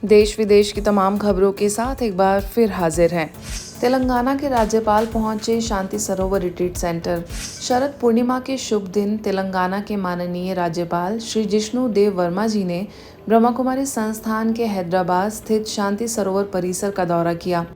देश विदेश की तमाम खबरों के साथ एक बार फिर हाजिर हैं। तेलंगाना के राज्यपाल पहुंचे शांति सरोवर रिट्रीट सेंटर। शरद पूर्णिमा के शुभ दिन तेलंगाना के माननीय राज्यपाल श्री जिष्णु देव वर्मा जी ने ब्रह्मा कुमारी संस्थान के हैदराबाद स्थित शांति सरोवर परिसर का दौरा किया।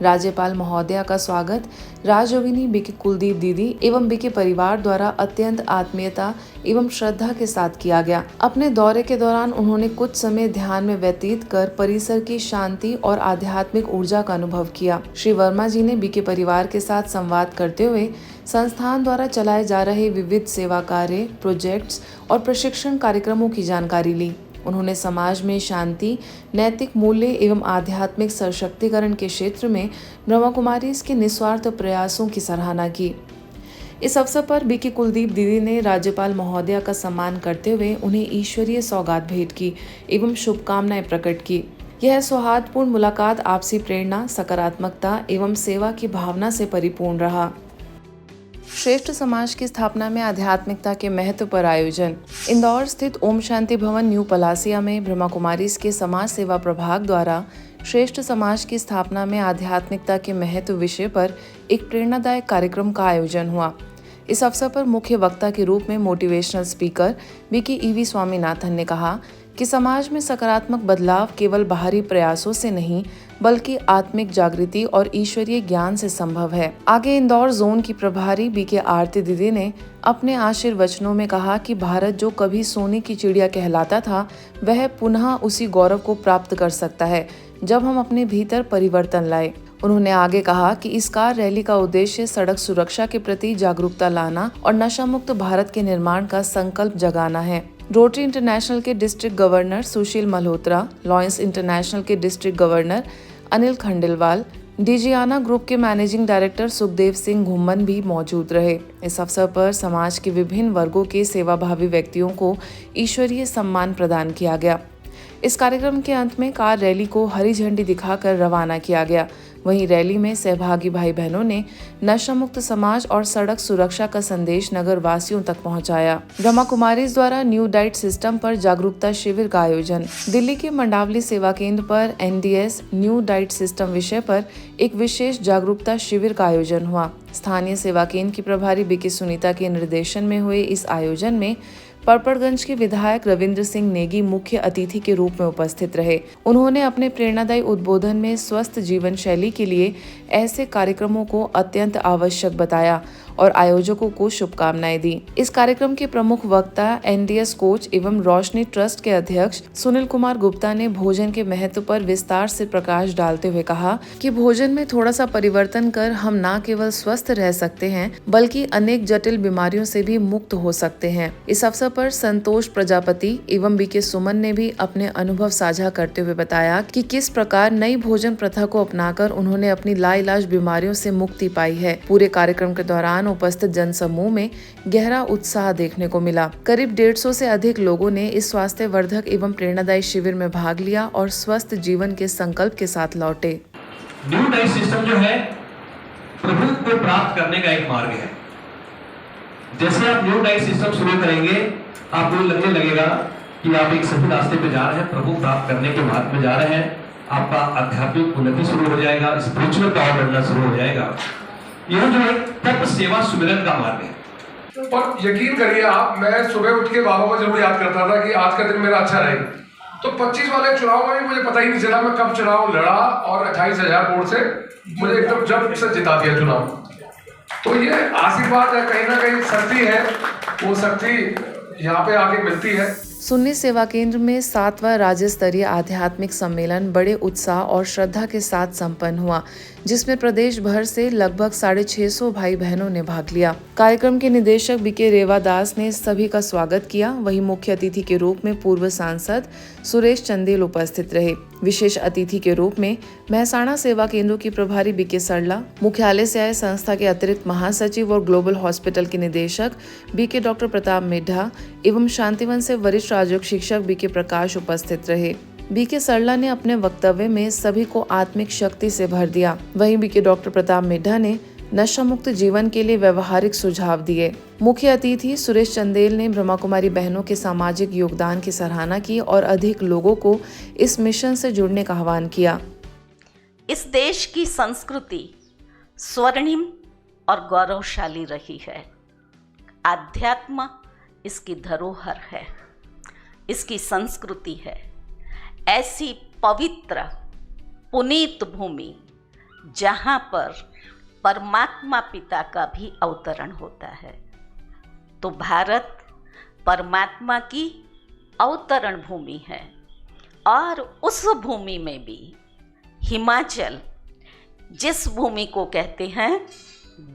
राज्यपाल महोदया का स्वागत राजयोगिनी बीके कुलदीप दीदी एवं बीके परिवार द्वारा अत्यंत आत्मीयता एवं श्रद्धा के साथ किया गया। अपने दौरे के दौरान उन्होंने कुछ समय ध्यान में व्यतीत कर परिसर की शांति और आध्यात्मिक ऊर्जा का अनुभव किया। श्री वर्मा जी ने बीके परिवार के साथ संवाद करते हुए संस्थान द्वारा चलाए जा रहे विविध सेवा कार्य, प्रोजेक्ट्स और प्रशिक्षण कार्यक्रमों की जानकारी ली। उन्होंने समाज में शांति, नैतिक मूल्य एवं आध्यात्मिक सशक्तिकरण के क्षेत्र में ब्रह्मा कुमारीज के निस्वार्थ प्रयासों की सराहना की। इस अवसर पर बीके कुलदीप दीदी ने राज्यपाल महोदया का सम्मान करते हुए उन्हें ईश्वरीय सौगात भेंट की एवं शुभकामनाएं प्रकट की। यह सौहार्दपूर्ण मुलाकात आपसी प्रेरणा, सकारात्मकता एवं सेवा की भावना से परिपूर्ण रहा। श्रेष्ठ समाज की स्थापना में आध्यात्मिकता के महत्व पर आयोजन। इंदौर स्थित ओम शांति भवन न्यू पलासिया में ब्रह्मा कुमारीज के समाज सेवा प्रभाग द्वारा श्रेष्ठ समाज की स्थापना में आध्यात्मिकता के महत्व विषय पर एक प्रेरणादायक कार्यक्रम का आयोजन हुआ। इस अवसर पर मुख्य वक्ता के रूप में motivational speaker BK EV Swaminathan ने कहा कि समाज में सकारात्मक बदलाव केवल बाहरी प्रयासों से नहीं बल्कि आत्मिक जागृति और ईश्वरीय ज्ञान से संभव है। आगे इंदौर जोन की प्रभारी बीके आरती दीदी ने अपने आशीर्वचनों में कहा कि भारत जो कभी सोने की चिड़िया कहलाता था वह पुनः उसी गौरव को प्राप्त कर सकता है जब हम अपने भीतर परिवर्तन लाए। उन्होंने आगे कहा कि इस कार रैली का उद्देश्य सड़क सुरक्षा के प्रति जागरूकता लाना और नशा मुक्त भारत के निर्माण का संकल्प जगाना है। रोटरी इंटरनेशनल के डिस्ट्रिक्ट गवर्नर सुशील मल्होत्रा, लॉयंस इंटरनेशनल के district governor Anil Khandelwal, Digiana group के मैनेजिंग डायरेक्टर सुखदेव सिंह घुम्मन भी मौजूद रहे। इस अवसर पर समाज के विभिन्न वर्गों के सेवाभावी व्यक्तियों को ईश्वरीय सम्मान प्रदान किया गया। इस कार्यक्रम के अंत में कार रैली को हरी झंडी दिखाकर रवाना किया गया। वहीं रैली में सहभागी भाई बहनों ने नशा मुक्त समाज और सड़क सुरक्षा का संदेश नगर वासियों तक पहुंचाया। ब्रह्मा कुमारीज द्वारा न्यू डाइट सिस्टम पर जागरूकता शिविर का आयोजन। दिल्ली के मंडावली सेवा केंद्र पर NDS न्यू डाइट सिस्टम विषय पर एक विशेष जागरूकता शिविर का आयोजन हुआ। स्थानीय सेवा केंद्र की प्रभारी बीके सुनीता के निर्देशन में हुए इस आयोजन में परपड़गंज के विधायक रविंद्र सिंह नेगी मुख्य अतिथि के रूप में उपस्थित रहे। उन्होंने अपने प्रेरणादायी उद्बोधन में स्वस्थ जीवन शैली के लिए ऐसे कार्यक्रमों को अत्यंत आवश्यक बताया और आयोजकों को शुभकामनाएं दी। इस कार्यक्रम के प्रमुख वक्ता NDS कोच एवं रोशनी ट्रस्ट के अध्यक्ष सुनील कुमार गुप्ता ने भोजन के महत्व पर विस्तार से प्रकाश डालते हुए कहा कि भोजन में थोड़ा सा परिवर्तन कर हम न केवल स्वस्थ रह सकते हैं बल्कि अनेक जटिल बीमारियों से भी मुक्त हो सकते हैं। इस अवसर पर संतोष प्रजापति एवं बीके सुमन ने भी अपने अनुभव साझा करते हुए बताया कि किस प्रकार नई भोजन प्रथा को अपनाकर उन्होंने अपनी लाइलाज बीमारियों से मुक्ति पाई है। पूरे कार्यक्रम के दौरान उपस्थित जनसमूह में गहरा उत्साह देखने को मिला। करीब 150 से अधिक लोगों ने इस स्वास्थ्य वर्धक एवं प्रेरणादायी शिविर में भाग लिया और स्वस्थ जीवन के संकल्प के साथ लौटे। न्यू डाइट सिस्टम जो है प्रभु को प्राप्त करने का एक मार्ग है। जैसे आप न्यू डाइट सिस्टम शुरू करेंगे आपको लगने लगेगा कि आप एक सही रास्ते पे जा रहे हैं, प्रभु प्राप्त करने के मार्ग में जा रहे हैं। आपका आध्यात्मिक उन्नति शुरू हो जाएगा, स्पिरिचुअल पावर बढ़ना शुरू हो जाएगा। यह जो है तप सेवा सुमिरन का मार्ग है। पर यकीन करिए आप, मैं सुबह उठ के बाबा को जरूर याद करता था कि आज का दिन मेरा अच्छा रहेगा। तो 25 वाले चुनाव में भी मुझे पता ही नहीं चला मैं कब चुनाव लड़ा और 28,000 वोट से मुझे एकदम जब से जिता दिया चुनाव। तो ये आशीर्वाद है, कहीं ना कहीं शक्ति है, वो शक्ति यहाँ पे आके मिलती है। सुन्नी सेवा केंद्र में 7वां राज्य स्तरीय आध्यात्मिक सम्मेलन बड़े उत्साह और श्रद्धा के साथ संपन्न हुआ, जिसमें प्रदेश भर से लगभग 650 भाई बहनों ने भाग लिया। कार्यक्रम के निदेशक बीके रेवादास ने सभी का स्वागत किया। वहीं मुख्य अतिथि के रूप में पूर्व सांसद सुरेश चंदेल उपस्थित रहे। विशेष अतिथि के रूप में महसाणा सेवा केंद्रों की प्रभारी बीके सरला, मुख्यालय से आए संस्था के अतिरिक्त महासचिव और ग्लोबल हॉस्पिटल के निदेशक बीके डॉक्टर प्रताप मिड्ढा एवं शांतिवन से वरिष्ठ राजयोग शिक्षक बीके प्रकाश उपस्थित रहे। बीके सरला ने अपने वक्तव्य में सभी को आत्मिक शक्ति से भर दिया। वहीं बीके डॉक्टर प्रताप मिड्ढा ने नशा मुक्त जीवन के लिए व्यवहारिक सुझाव दिए। मुख्य अतिथि सुरेश चंदेल ने ब्रह्मा कुमारी बहनों के सामाजिक योगदान की सराहना की और अधिक लोगों को इस मिशन से जुड़ने का आह्वान किया। इस देश की संस्कृति स्वर्णिम और गौरवशाली रही है। आध्यात्म इसकी धरोहर है, इसकी संस्कृति है। ऐसी पवित्र पुनीत भूमि जहाँ पर परमात्मा पिता का भी अवतरण होता है, तो भारत परमात्मा की अवतरण भूमि है। और उस भूमि में भी हिमाचल जिस भूमि को कहते हैं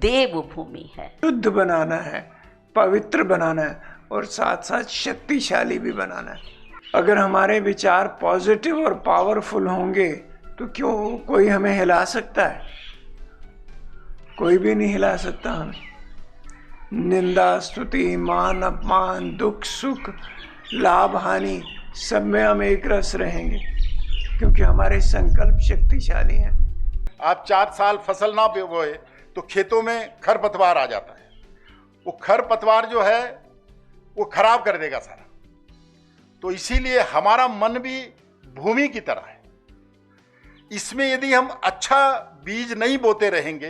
देव भूमि है। शुद्ध बनाना है, पवित्र बनाना है और साथ साथ शक्तिशाली भी बनाना है। अगर हमारे विचार पॉजिटिव और पावरफुल होंगे तो क्यों कोई हमें हिला सकता है? कोई भी नहीं हिला सकता हमें। निंदा, स्तुति, मान, अपमान, दुख, सुख, लाभ, हानि सब में हम एक रस रहेंगे क्योंकि हमारे संकल्प शक्तिशाली हैं। आप 4 साल फसल ना बोए तो खेतों में खरपतवार आ जाता है। वो खरपतवार जो है वो खराब कर देगा सारा। तो इसीलिए हमारा मन भी भूमि की तरह है। इसमें यदि हम अच्छा बीज नहीं बोते रहेंगे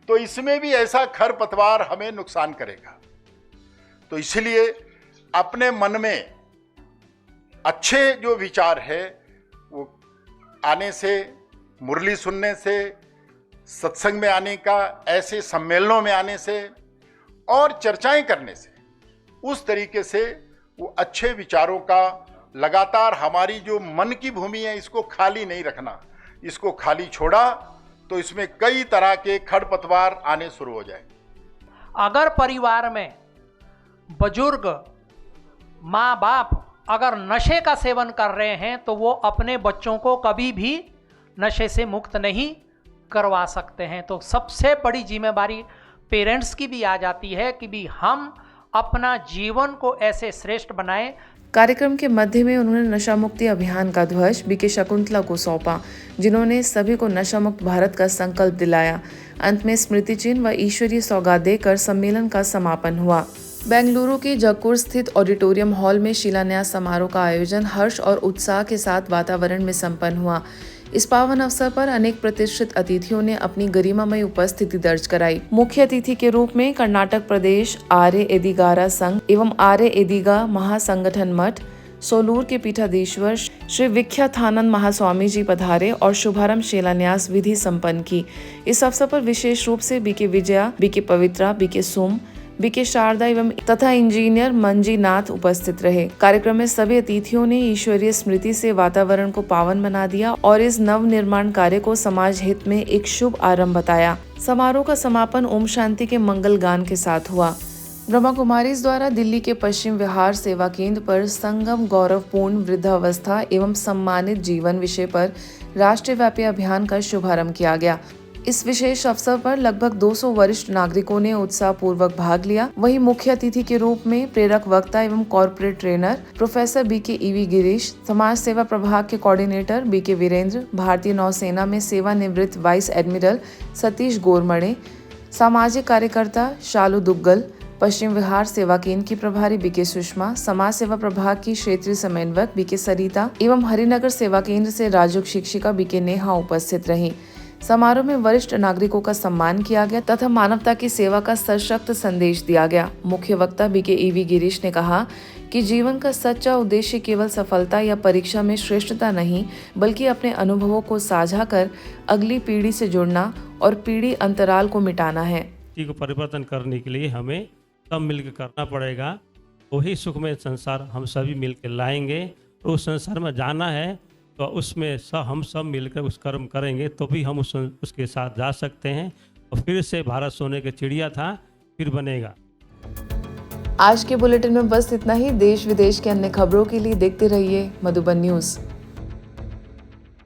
तो इसमें भी ऐसा खरपतवार हमें नुकसान करेगा। तो इसलिए अपने मन में अच्छे जो विचार है वो आने से, मुरली सुनने से, सत्संग में आने का, ऐसे सम्मेलनों में आने से और चर्चाएं करने से, उस तरीके से वो अच्छे विचारों का लगातार हमारी जो मन की भूमि है इसको खाली नहीं रखना। इसको खाली छोड़ा तो इसमें कई तरह के खरपतवार आने शुरू हो जाएंगे। अगर परिवार में बुजुर्ग माँ बाप अगर नशे का सेवन कर रहे हैं तो वो अपने बच्चों को कभी भी नशे से मुक्त नहीं करवा सकते हैं। तो सबसे बड़ी जिम्मेदारी पेरेंट्स की भी आ जाती है कि भी हम अपना जीवन को ऐसे श्रेष्ठ बनाएं। कार्यक्रम के मध्य में उन्होंने नशा मुक्ति अभियान का ध्वज बीके शकुंतला को सौंपा, जिन्होंने सभी को नशा मुक्त भारत का संकल्प दिलाया। अंत में स्मृति चिन्ह व ईश्वरीय सौगात देकर सम्मेलन का समापन हुआ। बेंगलुरु के जगकुर स्थित ऑडिटोरियम हॉल में शिलान्यास समारोह का आयोजन हर्ष और उत्साह के साथ वातावरण में संपन्न हुआ। इस पावन अवसर पर अनेक प्रतिष्ठित अतिथियों ने अपनी गरिमामय उपस्थिति दर्ज कराई। मुख्य अतिथि के रूप में कर्नाटक प्रदेश आर्य एदिगारा संघ एवं आर्य एदिगा महासंगठन मठ सोलूर के पीठाधीश्वर श्री विख्यातानंद महास्वामी जी पधारे और शुभारंभ शिलान्यास विधि संपन्न की। इस अवसर पर विशेष रूप से बीके विजया, बीके पवित्रा, बीके सुम, बीके शारदा एवं तथा इंजीनियर मंजीनाथ उपस्थित रहे। कार्यक्रम में सभी अतिथियों ने ईश्वरीय स्मृति से वातावरण को पावन बना दिया और इस नव निर्माण कार्य को समाज हित में एक शुभ आरंभ बताया। समारोह का समापन ओम शांति के मंगल गान के साथ हुआ। ब्रह्मा कुमारीज द्वारा दिल्ली के पश्चिम विहार सेवा केंद्र पर संगम गौरवपूर्ण वृद्धावस्था एवं सम्मानित जीवन विषय पर राष्ट्रव्यापी अभियान का शुभारंभ किया गया। इस विशेष अवसर पर लगभग 200 वरिष्ठ नागरिकों ने उत्साहपूर्वक भाग लिया। वहीं मुख्य अतिथि के रूप में प्रेरक वक्ता एवं corporate trainer professor BK EV Girish, समाज सेवा प्रभाग के कोऑर्डिनेटर बीके वीरेंद्र, भारतीय नौसेना में सेवानिवृत्त वाइस एडमिरल सतीश गोरमणे, सामाजिक कार्यकर्ता शालू दुग्गल, पश्चिम विहार सेवा केंद्र की प्रभारी बीके सुषमा, समाज सेवा प्रभाग की क्षेत्रीय समन्वयक बीके सरिता एवं हरिनगर सेवा केंद्र से राजयोग शिक्षिका बीके नेहा उपस्थित रही। समारोह में वरिष्ठ नागरिकों का सम्मान किया गया तथा मानवता की सेवा का सशक्त संदेश दिया गया। मुख्य वक्ता बीके ईवी गिरीश ने कहा कि जीवन का सच्चा उद्देश्य केवल सफलता या परीक्षा में श्रेष्ठता नहीं, बल्कि अपने अनुभवों को साझा कर अगली पीढ़ी से जुड़ना और पीढ़ी अंतराल को मिटाना है। को परिवर्तन करने के लिए हमें सब मिलकर करना पड़ेगा। वही सुखमय संसार हम सभी मिलकर लाएंगे। तो उस संसार में जाना है तो उसमें हम सब मिलकर उस कर्म करेंगे तो भी हम उसके साथ जा सकते हैं और फिर से भारत सोने के चिड़िया था फिर बनेगा। आज के बुलेटिन में बस इतना ही। देश विदेश के अन्य खबरों के लिए देखते रहिए मधुबन न्यूज़।